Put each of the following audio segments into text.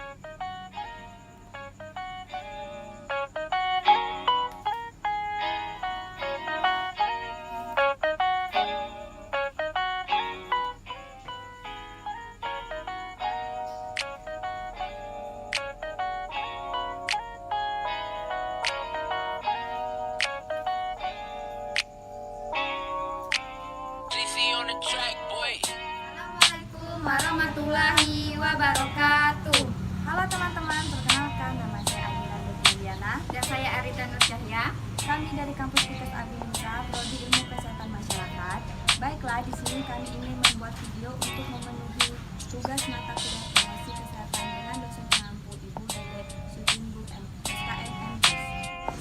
Assalamualaikum warahmatullahi wabarakatuh. Halo teman-teman, perkenalkan nama saya Agila Deliana dan saya Arita Nur Cahya. Kami dari kampus Kitas Abinusa, Prodi Ilmu Kesehatan Masyarakat. Baiklah, di sini kami ingin membuat video untuk memenuhi tugas mata kuliah promosi kesehatan dengan dosen pengampu Ibu Dede Sutimbu SKMMS.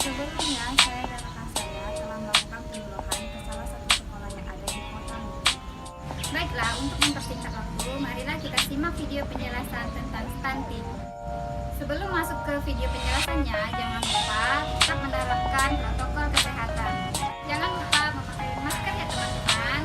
Sebelumnya, saya dan rekan saya telah melakukan penyuluhan ke salah satu sekolah yang ada di kota Mulu. Baiklah, untuk mempersingkat waktu, marilah kita simak video penjelasan tentang stunting. Sebelum masuk ke video penjelasannya, jangan lupa tetap menerapkan protokol kesehatan. Jangan lupa memakai masker ya teman-teman.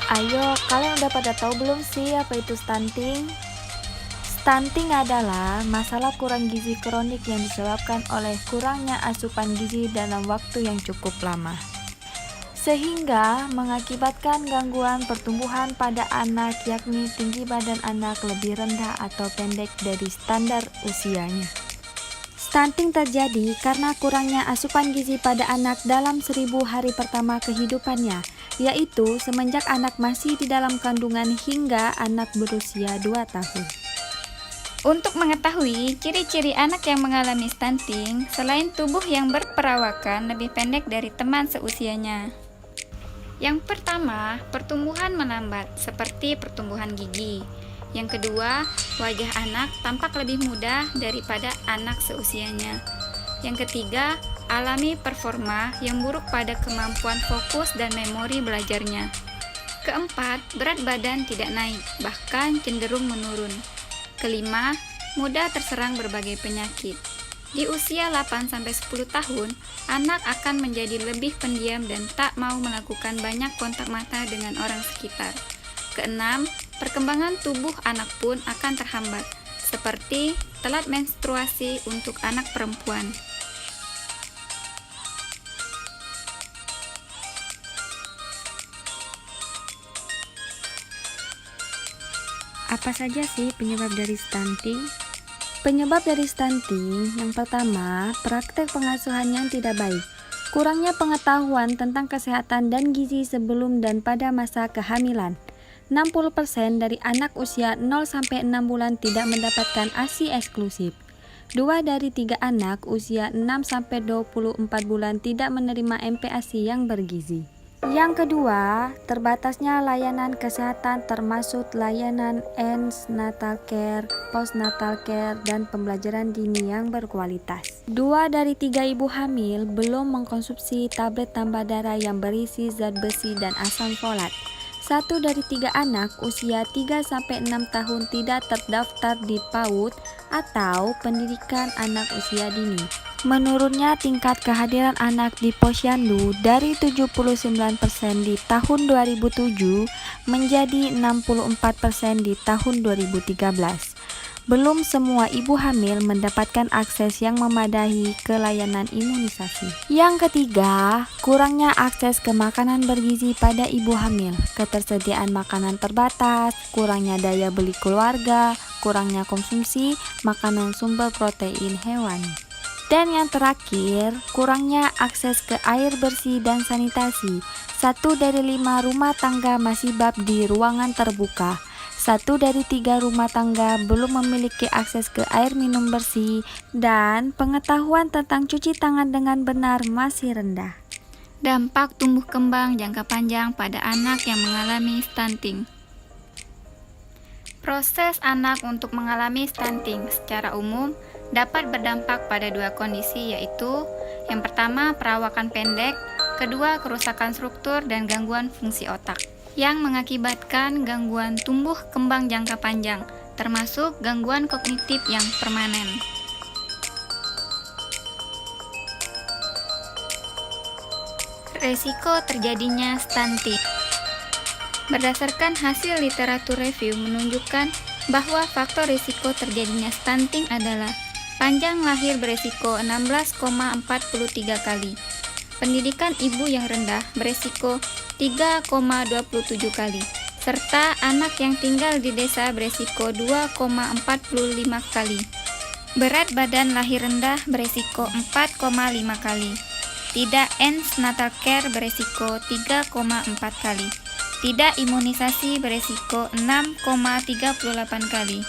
Ayo, kalian udah pada tahu belum sih apa itu stunting? Stunting adalah masalah kurang gizi kronik yang disebabkan oleh kurangnya asupan gizi dalam waktu yang cukup lama, sehingga mengakibatkan gangguan pertumbuhan pada anak, yakni tinggi badan anak lebih rendah atau pendek dari standar usianya. Stunting terjadi karena kurangnya asupan gizi pada anak dalam 1000 hari pertama kehidupannya, yaitu semenjak anak masih di dalam kandungan hingga anak berusia 2 tahun. Untuk mengetahui ciri-ciri anak yang mengalami stunting, selain tubuh yang berperawakan lebih pendek dari teman seusianya. Yang pertama, pertumbuhan melambat seperti pertumbuhan gigi. Yang kedua, wajah anak tampak lebih muda daripada anak seusianya. Yang ketiga, alami performa yang buruk pada kemampuan fokus dan memori belajarnya. Keempat, berat badan tidak naik, bahkan cenderung menurun. Kelima, mudah terserang berbagai penyakit. Di usia 8-10 tahun, anak akan menjadi lebih pendiam dan tak mau melakukan banyak kontak mata dengan orang sekitar. Keenam, perkembangan tubuh anak pun akan terhambat, seperti telat menstruasi untuk anak perempuan. Apa saja sih penyebab dari stunting? Penyebab dari stunting yang pertama, praktek pengasuhan yang tidak baik. Kurangnya pengetahuan tentang kesehatan dan gizi sebelum dan pada masa kehamilan. 60% dari anak usia 0-6 bulan tidak mendapatkan ASI eksklusif. 2 dari 3 anak usia 6-24 bulan tidak menerima MPASI yang bergizi. Yang kedua, terbatasnya layanan kesehatan termasuk layanan natal care, postnatal care, dan pembelajaran dini yang berkualitas. 2 dari 3 ibu hamil belum mengkonsumsi tablet tambah darah yang berisi zat besi dan asam folat. 1 dari 3 anak usia 3-6 tahun tidak terdaftar di PAUD atau pendidikan anak usia dini. Menurunnya tingkat kehadiran anak di posyandu dari 79% di tahun 2007 menjadi 64% di tahun 2013. Belum semua ibu hamil mendapatkan akses yang memadai ke layanan imunisasi. Yang ketiga, kurangnya akses ke makanan bergizi pada ibu hamil. Ketersediaan makanan terbatas, kurangnya daya beli keluarga, kurangnya konsumsi makanan sumber protein hewani. Dan yang terakhir, kurangnya akses ke air bersih dan sanitasi. 1 dari 5 rumah tangga masih bab di ruangan terbuka. 1 dari 3 rumah tangga belum memiliki akses ke air minum bersih, dan pengetahuan tentang cuci tangan dengan benar masih rendah. Dampak tumbuh kembang jangka panjang pada anak yang mengalami stunting. Proses anak untuk mengalami stunting secara umum dapat berdampak pada dua kondisi, yaitu yang pertama perawakan pendek, kedua kerusakan struktur dan gangguan fungsi otak, yang mengakibatkan gangguan tumbuh kembang jangka panjang, termasuk gangguan kognitif yang permanen. Resiko terjadinya stunting. Berdasarkan hasil literatur review menunjukkan bahwa faktor risiko terjadinya stunting adalah panjang lahir beresiko 16,43 kali, pendidikan ibu yang rendah beresiko 3,27 kali, serta anak yang tinggal di desa beresiko 2,45 kali. Berat badan lahir rendah beresiko 4,5 kali. Tidak ens natal care beresiko 3,4 kali. Tidak imunisasi beresiko 6,38 kali.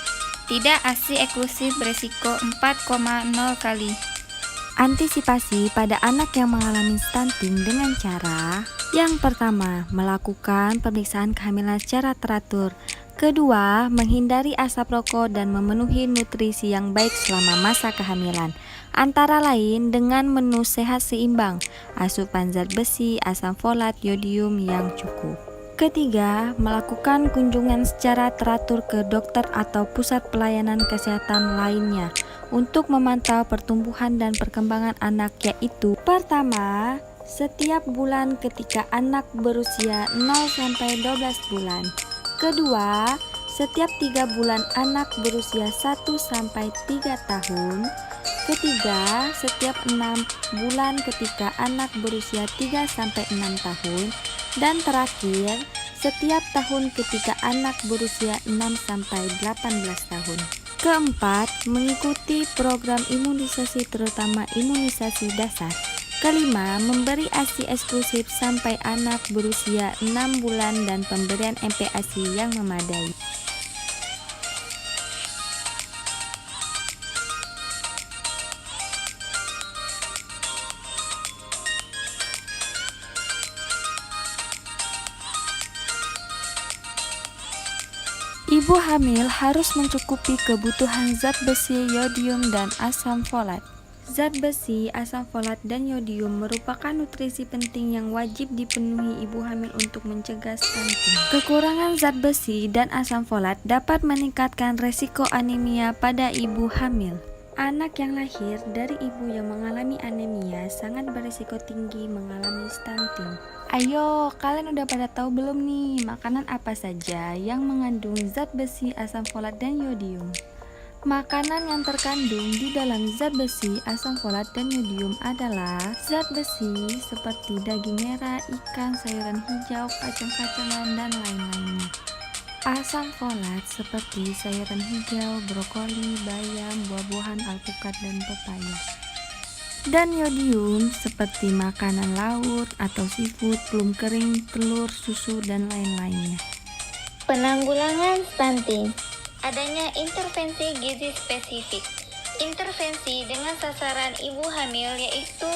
Tidak ASI eksklusif beresiko 4,0 kali. Antisipasi pada anak yang mengalami stunting dengan cara: yang pertama, melakukan pemeriksaan kehamilan secara teratur. Kedua, menghindari asap rokok dan memenuhi nutrisi yang baik selama masa kehamilan, antara lain dengan menu sehat seimbang, asupan zat besi, asam folat, yodium yang cukup. Ketiga, melakukan kunjungan secara teratur ke dokter atau pusat pelayanan kesehatan lainnya untuk memantau pertumbuhan dan perkembangan anak, yaitu: pertama, setiap bulan ketika anak berusia 0-12 bulan. Kedua, setiap 3 bulan anak berusia 1-3 tahun. Ketiga, setiap 6 bulan ketika anak berusia 3-6 tahun. Dan terakhir, setiap tahun ketika anak berusia 6-18 tahun. Keempat, mengikuti program imunisasi terutama imunisasi dasar. Kelima, memberi ASI eksklusif sampai anak berusia 6 bulan dan pemberian MPASI yang memadai. Ibu hamil harus mencukupi kebutuhan zat besi, yodium, dan asam folat. Zat besi, asam folat, dan yodium merupakan nutrisi penting yang wajib dipenuhi ibu hamil untuk mencegah stunting. Kekurangan zat besi dan asam folat dapat meningkatkan resiko anemia pada ibu hamil. Anak yang lahir dari ibu yang mengalami anemia sangat berisiko tinggi mengalami stunting. Ayo, kalian udah pada tahu belum nih makanan apa saja yang mengandung zat besi, asam folat, dan yodium? Makanan yang terkandung di dalam zat besi, asam folat, dan yodium adalah zat besi seperti daging merah, ikan, sayuran hijau, kacang-kacangan, dan lain-lainnya. Asam folat seperti sayuran hijau, brokoli, bayam, buah-buahan, alpukat, dan pepaya. Dan yodium seperti makanan laut atau seafood, plum kering, telur, susu, dan lain-lainnya. Penanggulangan stunting. Adanya intervensi gizi spesifik. Intervensi dengan sasaran ibu hamil yaitu: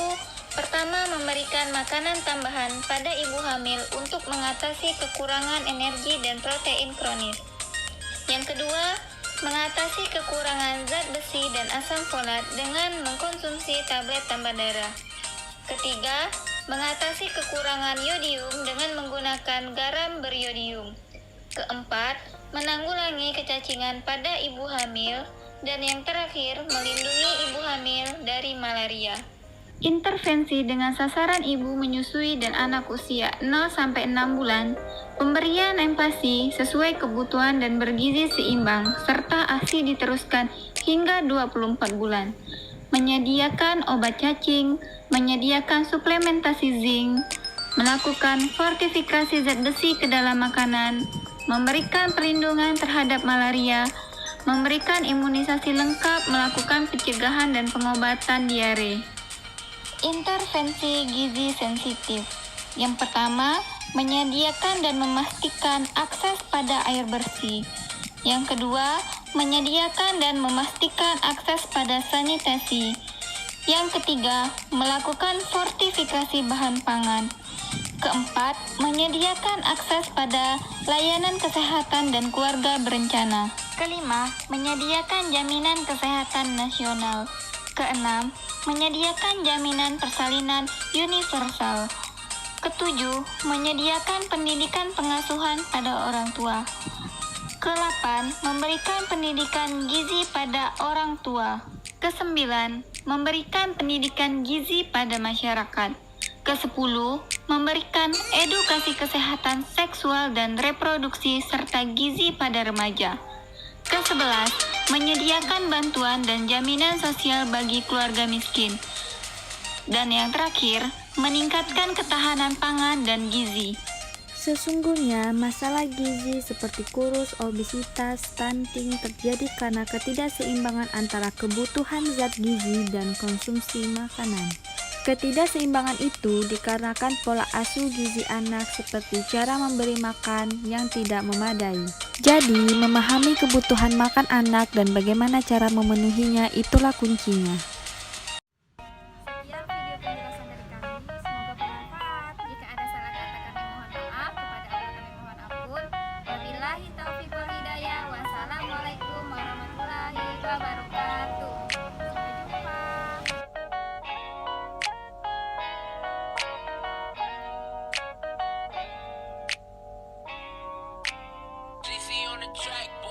pertama, memberikan makanan tambahan pada ibu hamil untuk mengatasi kekurangan energi dan protein kronis. Yang kedua, mengatasi kekurangan zat besi dan asam folat dengan mengkonsumsi tablet tambah darah. Ketiga, mengatasi kekurangan yodium dengan menggunakan garam beryodium. Keempat, menanggulangi kecacingan pada ibu hamil. Dan yang terakhir, melindungi ibu hamil dari malaria. Intervensi dengan sasaran ibu menyusui dan anak usia 0-6 bulan, pemberian MPASI sesuai kebutuhan dan bergizi seimbang, serta ASI diteruskan hingga 24 bulan, menyediakan obat cacing, menyediakan suplementasi zinc, melakukan fortifikasi zat besi ke dalam makanan, memberikan perlindungan terhadap malaria, memberikan imunisasi lengkap, melakukan pencegahan dan pengobatan diare. Intervensi gizi sensitif. Yang pertama, menyediakan dan memastikan akses pada air bersih. Yang kedua, menyediakan dan memastikan akses pada sanitasi. Yang ketiga, melakukan fortifikasi bahan pangan. Keempat, menyediakan akses pada layanan kesehatan dan keluarga berencana. Kelima, menyediakan jaminan kesehatan nasional. Keenam, menyediakan jaminan persalinan universal. Ketujuh, menyediakan pendidikan pengasuhan pada orang tua. Kedelapan, memberikan pendidikan gizi pada orang tua. Kesembilan, memberikan pendidikan gizi pada masyarakat. Kesepuluh, memberikan edukasi kesehatan seksual dan reproduksi serta gizi pada remaja. Kesebelas, menyediakan bantuan dan jaminan sosial bagi keluarga miskin. Dan yang terakhir, meningkatkan ketahanan pangan dan gizi. Sesungguhnya, masalah gizi seperti kurus, obesitas, stunting terjadi karena ketidakseimbangan antara kebutuhan zat gizi dan konsumsi makanan. Ketidakseimbangan itu dikarenakan pola asuh gizi anak seperti cara memberi makan yang tidak memadai. Jadi, memahami kebutuhan makan anak dan bagaimana cara memenuhinya itulah kuncinya. Sekian video penjelasan dari kami, semoga bermanfaat. Jika ada salah kata kami mohon maaf, kepada Allah kami mohon ampun. Wabillahi taufiq wal hidayah. Wassalamualaikum warahmatullahi wabarakatuh. Sampai jumpa. JC on the track.